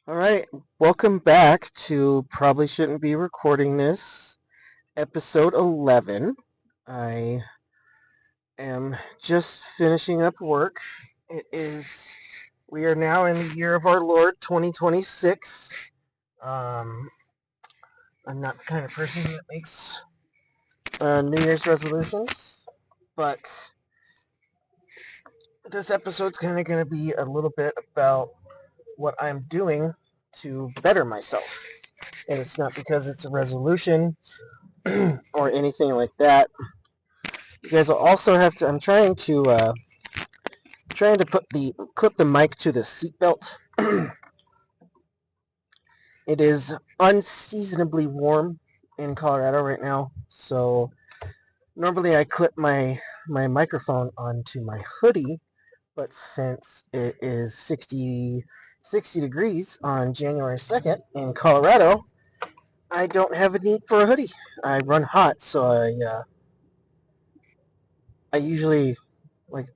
All right, welcome back to Probably Shouldn't Be Recording This, episode 11. I am just finishing up work. We are now in the year of our Lord 2026. Um, I'm not the kind of person that makes New Year's resolutions, but this episode's kind of going to be a little bit about what I'm doing to better myself. And it's not because it's a resolution or anything like that. You guys will also have to. I'm trying to clip the mic to the seatbelt. It is unseasonably warm in Colorado right now, so normally I clip my microphone onto my hoodie, but since it is 60 degrees on January 2nd in Colorado, I don't have a need for a hoodie. I run hot, so I usually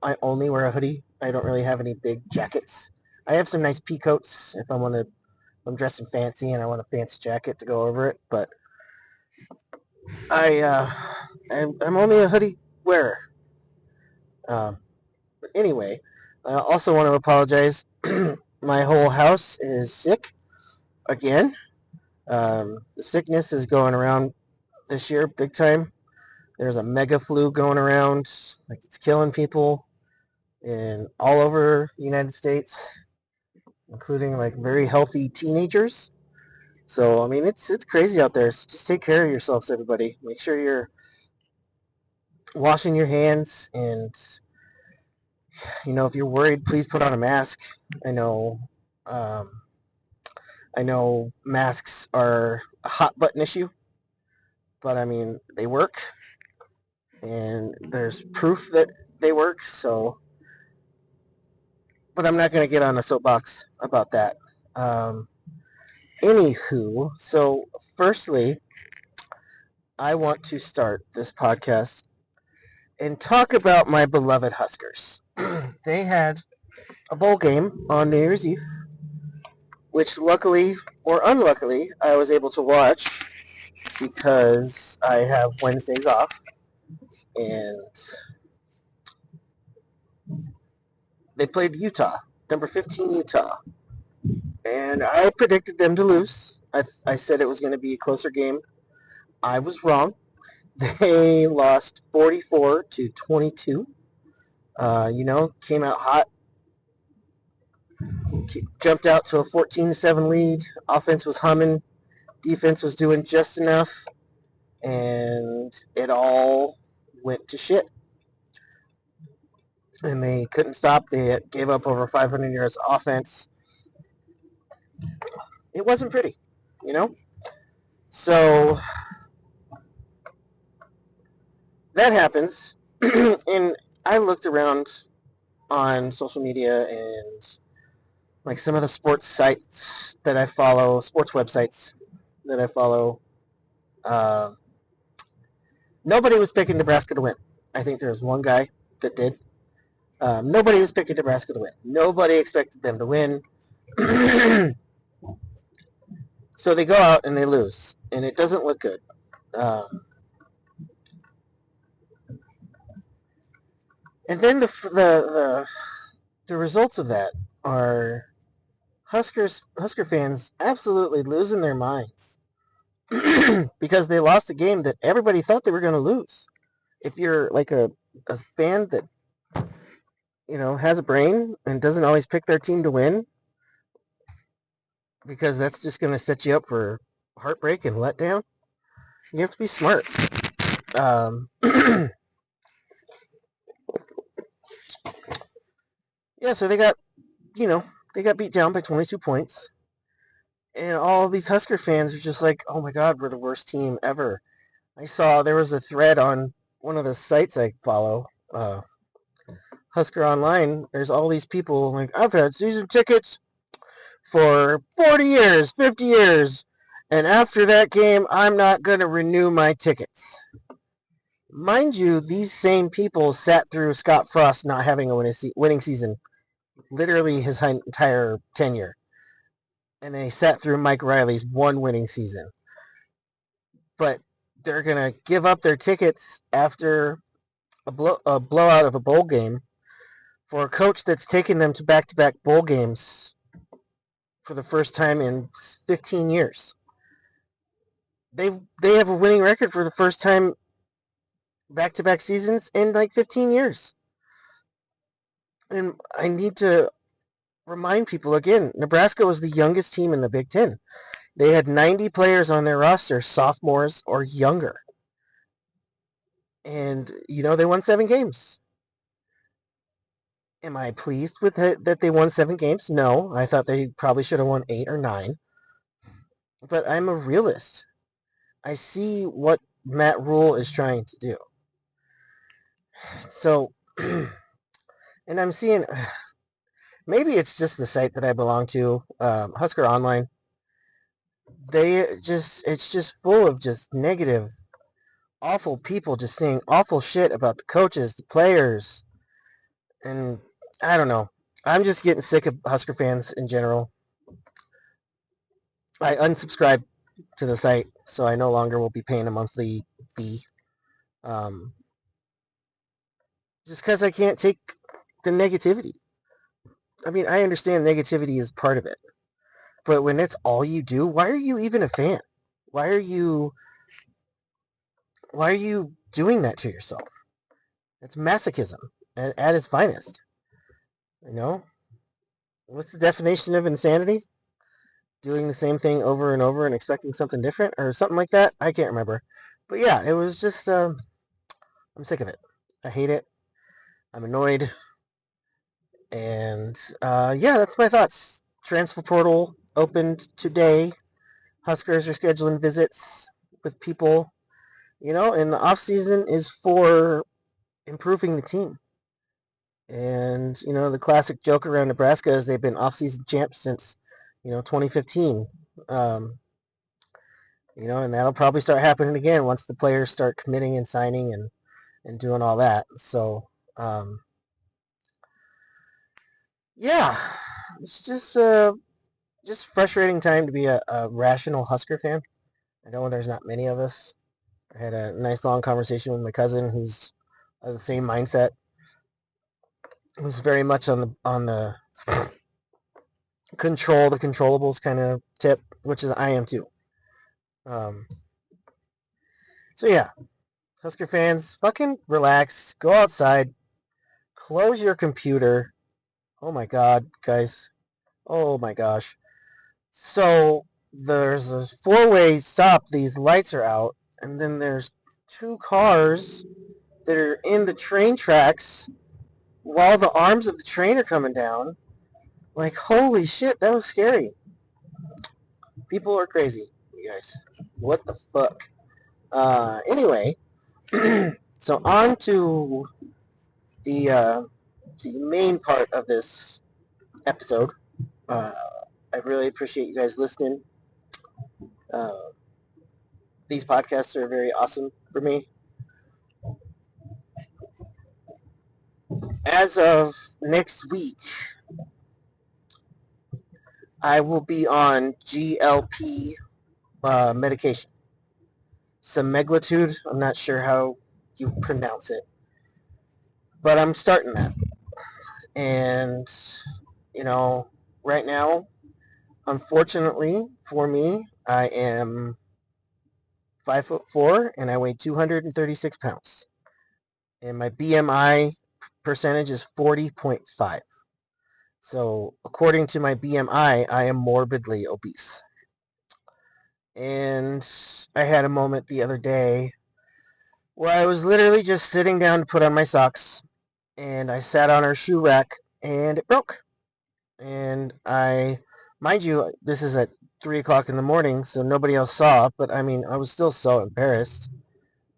I only wear a hoodie. I don't really have any big jackets. I have some nice pea coats if I'm dressing fancy and I want a fancy jacket to go over it, but I I'm only a hoodie wearer. But anyway, I also want to apologize. My whole house is sick again. The sickness is going around this year big time. There's a mega flu going around, like it's killing people in all over the United States, including like very healthy teenagers. So I mean, it's crazy out there. So just take care of yourselves, everybody. Make sure you're washing your hands, and if you're worried, please put on a mask. I know, um, I know masks are a hot button issue, but I mean they work, and there's proof that they work. So, but I'm not going to get on a soapbox about that. Um, Anywho, so firstly, I want to start this podcast and talk about my beloved Huskers. They had a bowl game on New Year's Eve, which luckily or unluckily I was able to watch because I have Wednesdays off, and they played Utah, number 15 Utah, and I predicted them to lose. I said it was going to be a closer game. I was wrong. They lost 44-22. Came out hot, jumped out to a 14-7 lead. Offense was humming, defense was doing just enough, and it all went to shit. And they couldn't stop. They gave up over 500 yards of offense. It wasn't pretty, you know? So that happens. And I looked around on social media and like some of the sports sites that I follow, sports websites that I follow. Uh, Nobody was picking Nebraska to win. I think there was one guy that did. Nobody was picking Nebraska to win. Nobody expected them to win. So they go out and they lose, and it doesn't look good. And then the results of that are Husker fans absolutely losing their minds because they lost a game that everybody thought they were going to lose. If you're like a fan that has a brain and doesn't always pick their team to win, because that's just going to set you up for heartbreak and letdown. You have to be smart. Yeah, so they got beat down by 22 points, and all these Husker fans are just like, "Oh my God, we're the worst team ever." I saw there was a thread on one of the sites I follow, Husker Online. There's all these people like, "I've had season tickets for 40 years, 50 years, and after that game, I'm not going to renew my tickets." Mind you, these same people sat through Scott Frost not having a winning season literally his entire tenure. and they sat through Mike Riley's one winning season. But they're going to give up their tickets after a blowout of a bowl game for a coach that's taken them to back-to-back bowl games for the first time in 15 years. They have a winning record for the first time back-to-back seasons in like 15 years. And I need to remind people again, Nebraska was the youngest team in the Big Ten. They had 90 players on their roster, sophomores or younger. And, they won 7 games. Am I pleased with that they won 7 games? No. I thought they probably should have won 8 or 9. But I'm a realist. I see what Matt Rule is trying to do. So, and I'm seeing, maybe it's just the site that I belong to, Husker Online. It's just full of just negative, awful people just saying awful shit about the coaches, the players, and I don't know. I'm just getting sick of Husker fans in general. I unsubscribed to the site, so I no longer will be paying a monthly fee. Just because I can't take the negativity. I mean, I understand negativity is part of it, but when it's all you do, why are you even a fan? Why are you doing that to yourself? It's masochism at its finest. What's the definition of insanity? Doing the same thing over and over and expecting something different or something like that? I can't remember. But yeah, it was just, I'm sick of it. I hate it. I'm annoyed. And yeah, that's my thoughts. Transfer portal opened today. Huskers are scheduling visits with people, and the off season is for improving the team. And the classic joke around Nebraska is they've been off-season champs since 2015. And that'll probably start happening again once the players start committing and signing and doing all that. So yeah, it's just frustrating time to be a rational Husker fan. I know there's not many of us. I had a nice long conversation with my cousin who's of the same mindset. Who's very much on the control the controllables kind of tip, which is I am too. So yeah, Husker fans, fucking relax, go outside, close your computer. Oh my god, guys. Oh my gosh. So there's a 4-way stop, these lights are out, and then there's 2 cars that are in the train tracks while the arms of the train are coming down. Like, holy shit, that was scary. People are crazy, you guys. What the fuck? Anyway, so on to the main part of this episode. I really appreciate you guys listening. These podcasts are very awesome for me. As of next week, I will be on GLP medication. Semaglutide, I'm not sure how you pronounce it, but I'm starting that. And, right now, unfortunately for me, I am 5'4" and I weigh 236 pounds. And my BMI percentage is 40.5. So according to my BMI, I am morbidly obese. And I had a moment the other day where I was literally just sitting down to put on my socks, and I sat on our shoe rack, and it broke. And mind you, this is at 3 o'clock in the morning, so nobody else saw, but I mean, I was still so embarrassed.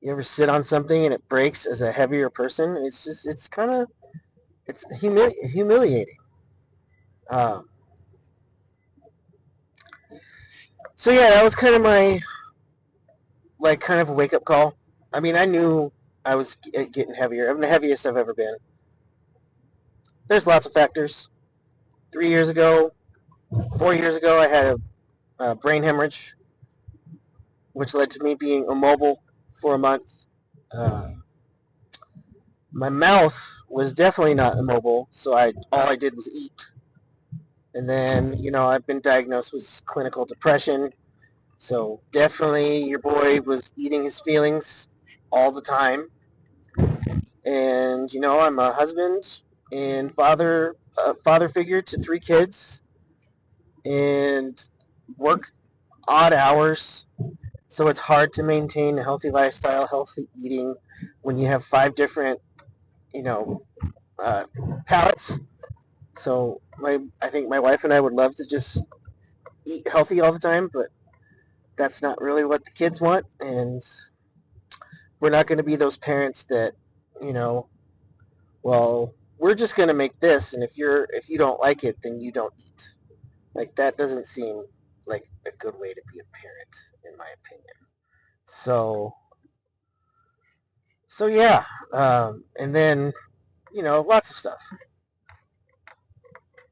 You ever sit on something and it breaks as a heavier person? It's humiliating. So yeah, that was kind of my, kind of a wake-up call. I mean, I knew I was getting heavier. I'm the heaviest I've ever been. There's lots of factors. 3 years ago, 4 years ago, I had a brain hemorrhage, which led to me being immobile for a month. Uh, my mouth was definitely not immobile, so all I did was eat. And then, I've been diagnosed with clinical depression. So definitely your boy was eating his feelings all the time. And, I'm a husband and father figure to 3 kids and work odd hours. So it's hard to maintain a healthy lifestyle, healthy eating when you have 5 different, you know, uh, palates. So I think my wife and I would love to just eat healthy all the time, but that's not really what the kids want, and we're not going to be those parents that, you know, well, we're just going to make this, and if you don't like it, then you don't eat. Like that doesn't seem like a good way to be a parent, in my opinion. So, so yeah, and then lots of stuff.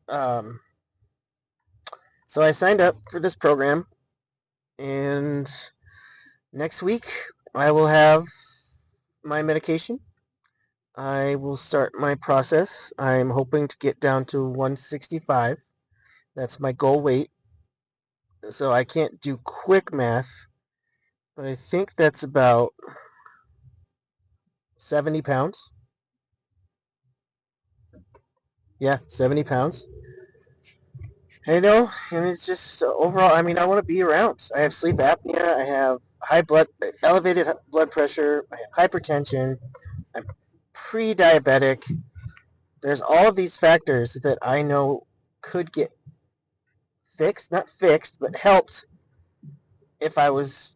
Um, so I signed up for this program, and next week I will have my medication. I will start my process. I'm hoping to get down to 165. That's my goal weight. So I can't do quick math, but I think that's about 70 pounds. Yeah, 70 pounds. And it's just overall, I mean, I want to be around. I have sleep apnea. I have elevated blood pressure. I have hypertension. I'm pre-diabetic. There's all of these factors that I know could get fixed, not fixed, but helped if I was,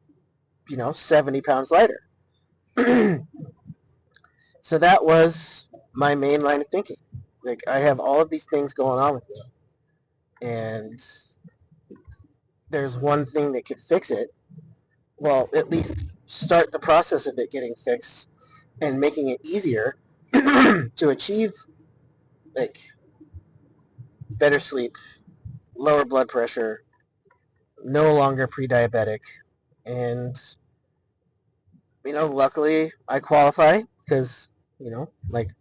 70 pounds lighter. So that was my main line of thinking. Like, I have all of these things going on with me, and there's one thing that could fix it. Well, at least start the process of it getting fixed and making it easier to achieve, like, better sleep, lower blood pressure, no longer pre-diabetic, and luckily I qualify because, like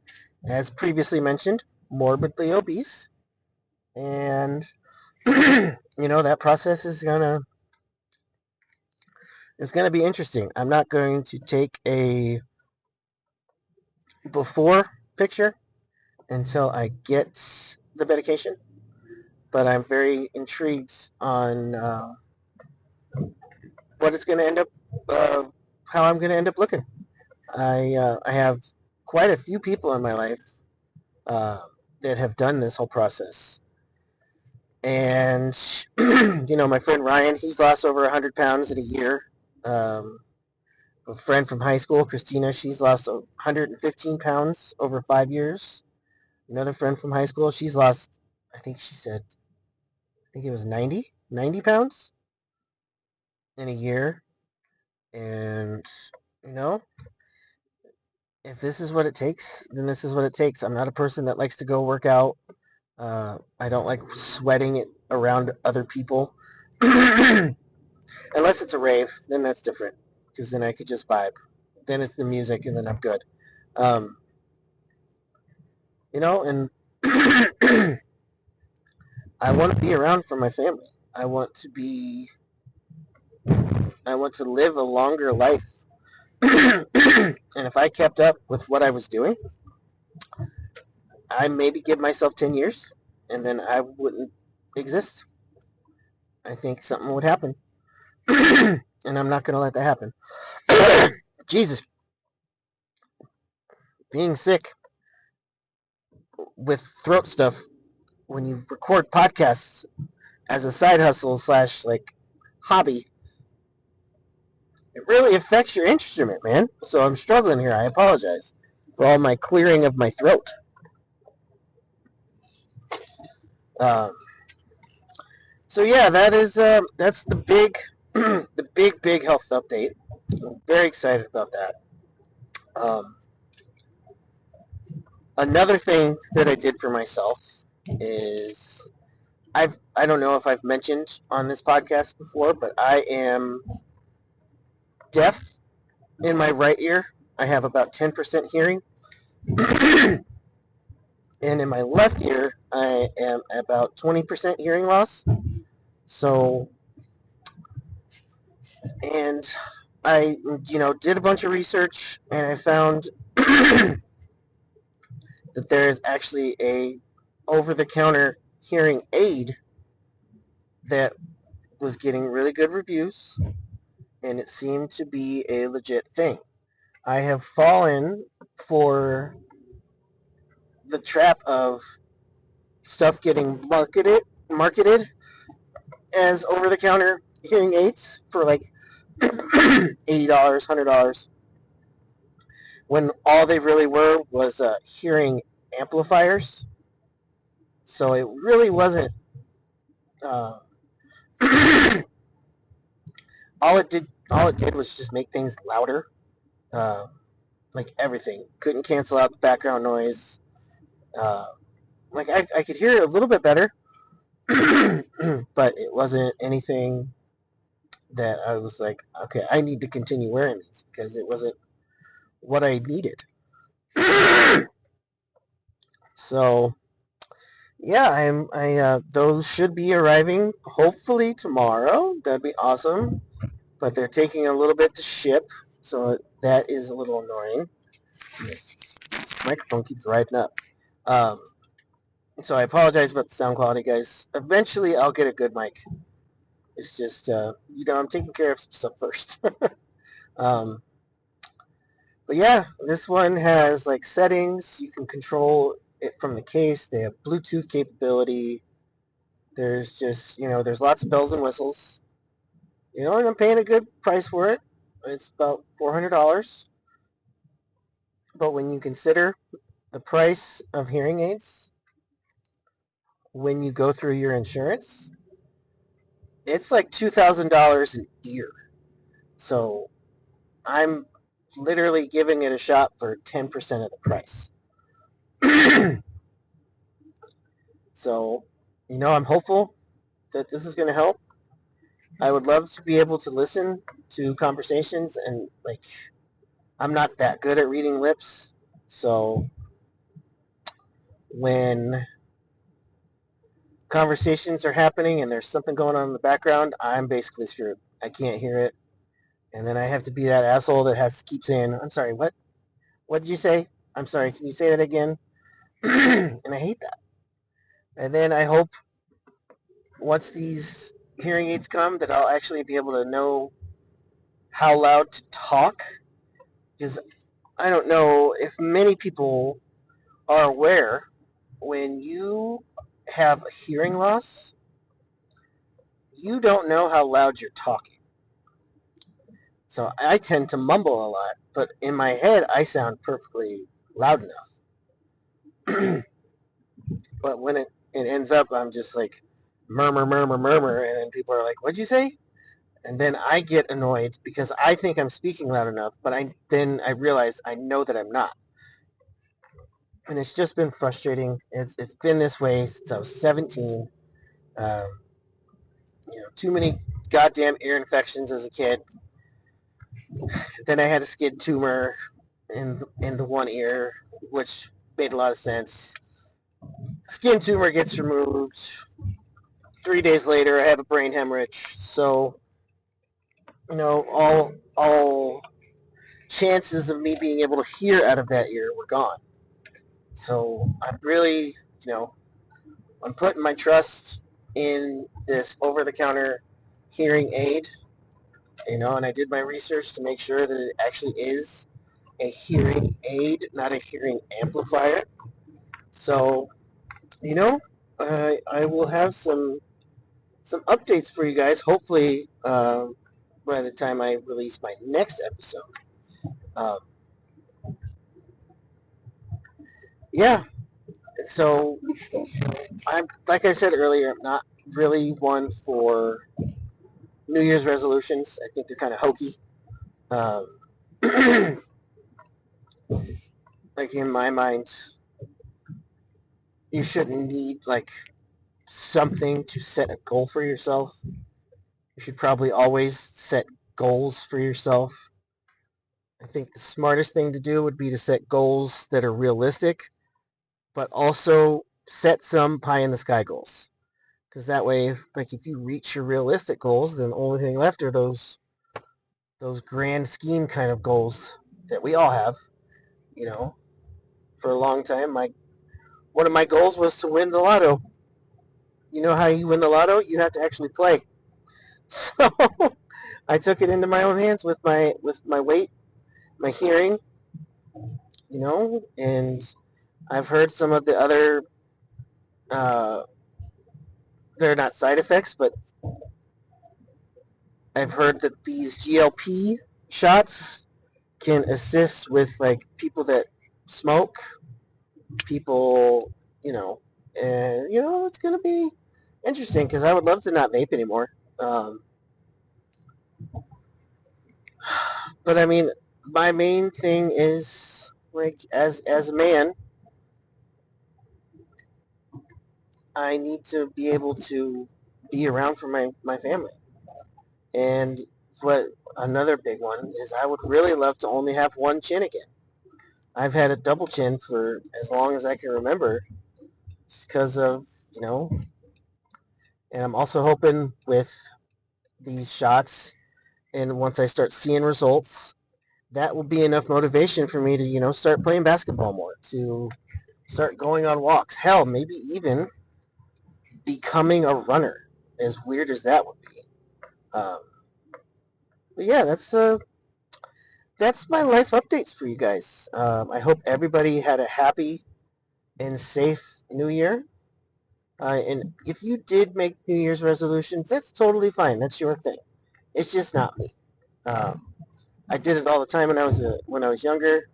as previously mentioned, morbidly obese, and that process is gonna be interesting. I'm not going to take a before picture until I get the medication, but I'm very intrigued on what it's going to end up, how I'm going to end up looking. I have quite a few people in my life uh, that have done this whole process. And, my friend Ryan, he's lost over 100 pounds in a year. Um, a friend from high school, Christina, she's lost 115 pounds over 5 years. Another friend from high school, she's lost, I think she said, I think it was 90 pounds in a year. And, you know, if this is what it takes, then this is what it takes. I'm not a person that likes to go work out. I don't like sweating it around other people. Unless it's a rave, then that's different. Because then I could just vibe. Then it's the music, and then I'm good. Um, and I want to be around for my family. I want to be. I want to live a longer life. And if I kept up with what I was doing, I maybe give myself 10 years, and then I wouldn't exist. I think something would happen. And I'm not going to let that happen. Jesus. Being sick with throat stuff when you record podcasts as a side hustle slash like hobby, it really affects your instrument, man. So I'm struggling here. I apologize for all my clearing of my throat. Um, so yeah, that's the big, the big health update. I'm very excited about that. Um, Another thing that I did for myself is I don't know if I've mentioned on this podcast before, but I am deaf in my right ear. I have about 10% hearing. And in my left ear, I am about 20% hearing loss. So, and I, did a bunch of research, and I found that there is actually a over-the-counter hearing aid that was getting really good reviews, and it seemed to be a legit thing. I have fallen for the trap of stuff getting marketed as over the counter hearing aids for like $80, $100, when all they really were was hearing amplifiers. So it really wasn't. Uh, all it did was just make things louder. Uh, like everything, couldn't cancel out the background noise. Uh, like I could hear it a little bit better, but it wasn't anything that I was like, okay, I need to continue wearing these because it wasn't what I needed. So yeah, those should be arriving hopefully tomorrow. That'd be awesome. But they're taking a little bit to ship, so that is a little annoying. This microphone keeps riding up. Um, so I apologize about the sound quality, guys. Eventually, I'll get a good mic. It's just, I'm taking care of some stuff first. um, but yeah, this one has like settings. You can control it from the case. They have Bluetooth capability. There's just, there's lots of bells and whistles. And I'm paying a good price for it. It's about $400. But when you consider the price of hearing aids, when you go through your insurance, it's like $2,000 an ear. So I'm literally giving it a shot for 10% of the price. So, I'm hopeful that this is going to help. I would love to be able to listen to conversations, and like, I'm not that good at reading lips. So when conversations are happening and there's something going on in the background, I'm basically screwed. I can't hear it. And then I have to be that asshole that has to keep saying, I'm sorry, what? What did you say? I'm sorry, can you say that again? And I hate that. And then I hope once these hearing aids come that I'll actually be able to know how loud to talk. Because I don't know if many people are aware, when you have a hearing loss, you don't know how loud you're talking. So I tend to mumble a lot, but in my head I sound perfectly loud enough. But when it ends up, I'm just like murmur, murmur, murmur, and then people are like, "What'd you say?" And then I get annoyed because I think I'm speaking loud enough, but I realize I know that I'm not. And it's just been frustrating. It's been this way since I was 17. Um, too many goddamn ear infections as a kid. Then I had a skid tumor in the one ear, which made a lot of sense. Skin tumor gets removed. 3 days later, I have a brain hemorrhage. So, all chances of me being able to hear out of that ear were gone. So I'm really, I'm putting my trust in this over-the-counter hearing aid, and I did my research to make sure that it actually is a hearing aid, not a hearing amplifier. So, I will have some updates for you guys. Hopefully, by the time I release my next episode. Um, yeah. So I'm like I said earlier, I'm not really one for New Year's resolutions. I think they're kind of hokey. Um, like in my mind, you shouldn't need like something to set a goal for yourself. You should probably always set goals for yourself. I think the smartest thing to do would be to set goals that are realistic, but also set some pie in the sky goals. Because that way, like if you reach your realistic goals, then the only thing left are those grand scheme kind of goals that we all have. You know, for a long time, one of my goals was to win the lotto. You know how you win the lotto? You have to actually play. So I took it into my own hands with my weight, my hearing, and I've heard some of the other uh, they're not side effects, but I've heard that these GLP shots can assist with like people that smoke, people, you know, and it's gonna be interesting because I would love to not vape anymore. Um, but I mean, my main thing is like as a man, I need to be able to be around for my family. And what another big one is I would really love to only have one chin again. I've had a double chin for as long as I can remember because of, you know, and I'm also hoping with these shots and once I start seeing results, that will be enough motivation for me to, start playing basketball more, to start going on walks. Hell, maybe even becoming a runner, as weird as that would be. Um, but yeah, that's my life updates for you guys. I hope everybody had a happy and safe New Year. And if you did make New Year's resolutions, that's totally fine. That's your thing. It's just not me. Um, I did it all the time when I was younger,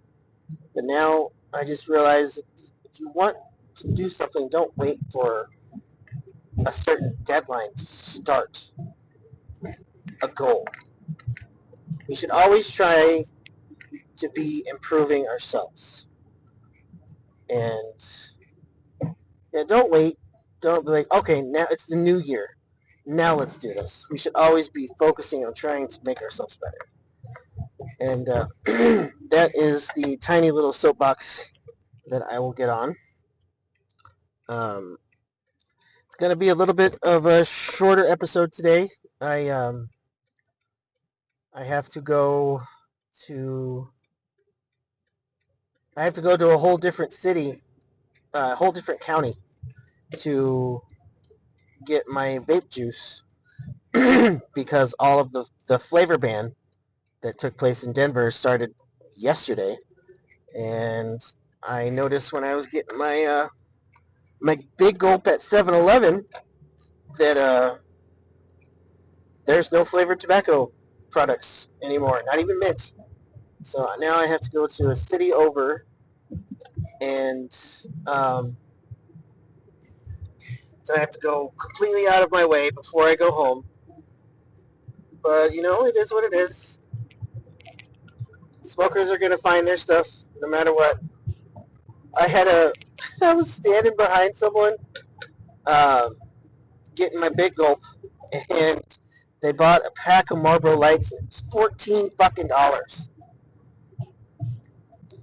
but now I just realize if you want to do something, don't wait for a certain deadline to start a goal. We should always try to be improving ourselves, and yeah, don't wait. Don't be like, okay, now it's the new year. Now let's do this. We should always be focusing on trying to make ourselves better. And that is the tiny little soapbox that I will get on. Um, it's going to be a little bit of a shorter episode today. I um, I have to go to I have to go to a whole different city, a whole different county to get my vape juice because all of the flavor ban that took place in Denver started yesterday, and I noticed when I was getting my big gulp at 7-Eleven that there's no flavored tobacco products anymore, not even mint. So now I have to go to a city over, and so I have to go completely out of my way before I go home. But it is what it is. Smokers are gonna find their stuff no matter what. I had a, I was standing behind someone, um, getting my big gulp, and they bought a pack of Marlboro Lights. And it was $14 fucking.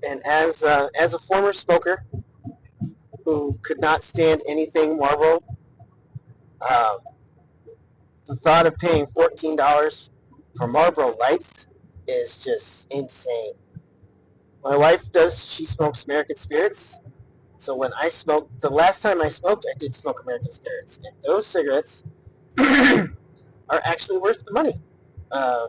And as a former smoker who could not stand anything Marlboro, um, the thought of paying $14 for Marlboro Lights is just insane. My wife she smokes American Spirits. So when I smoked, the last time I smoked, I did smoke American Spirits. And those cigarettes are actually worth the money. Uh,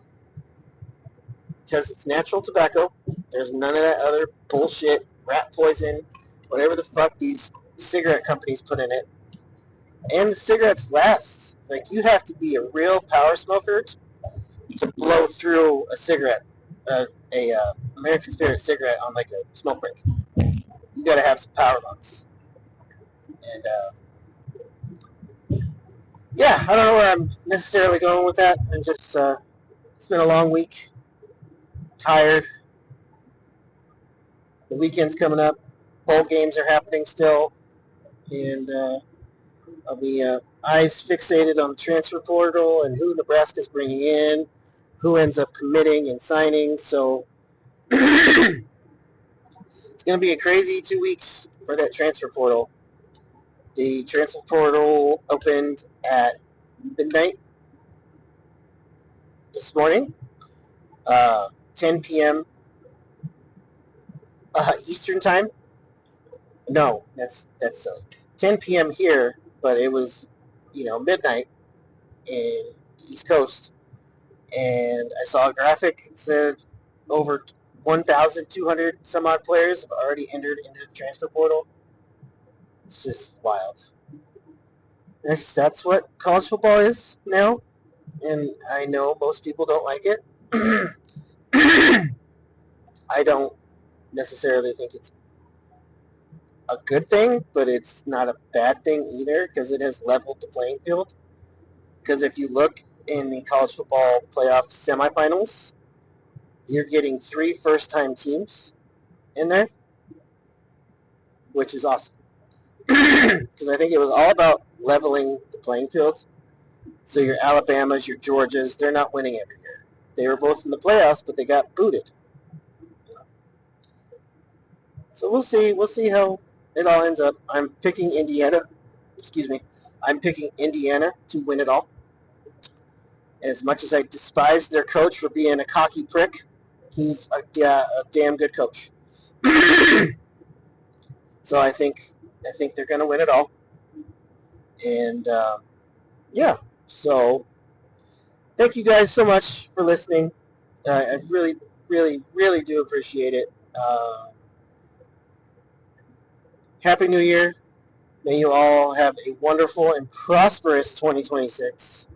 because it's natural tobacco. There's none of that other bullshit, rat poison, whatever the fuck these cigarette companies put in it. And the cigarettes last. Like, you have to be a real power smoker to blow through a cigarette, a American Spirit cigarette on like a smoke break. You got to have some power lungs. And yeah, I don't know where I'm necessarily going with that. I'm just it's been a long week. Tired. The weekend's coming up. Bowl games are happening still, and I'll be eyes fixated on the transfer portal and who Nebraska's bringing in, who ends up committing and signing. So it's going to be a crazy 2 weeks for that transfer portal. The transfer portal opened at midnight this morning, 10 p.m. Eastern time. No, that's 10 p.m. here, but it was, midnight in the East Coast. And I saw a graphic that said over 1,200 some odd players have already entered into the transfer portal. It's just wild. That's what college football is now, and I know most people don't like it. I don't necessarily think it's a good thing, but it's not a bad thing either because it has leveled the playing field. Because if you look in the college football playoff semifinals, you're getting 3 first-time teams in there, which is awesome. Because I think it was all about leveling the playing field. So your Alabamas, your Georgias, they're not winning every year. They were both in the playoffs, but they got booted. So we'll see. We'll see how it all ends up. I'm picking Indiana. Excuse me. I'm picking Indiana to win it all. As much as I despise their coach for being a cocky prick, he's a damn good coach. So I think they're going to win it all. And yeah, so thank you guys so much for listening. I really, really, really do appreciate it. Happy New Year. May you all have a wonderful and prosperous 2026.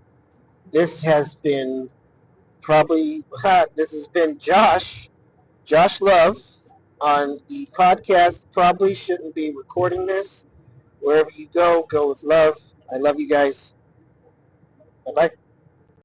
This has been this has been Josh Love on the podcast. Probably shouldn't be recording this. Wherever you go with love. I love you guys. Bye-bye.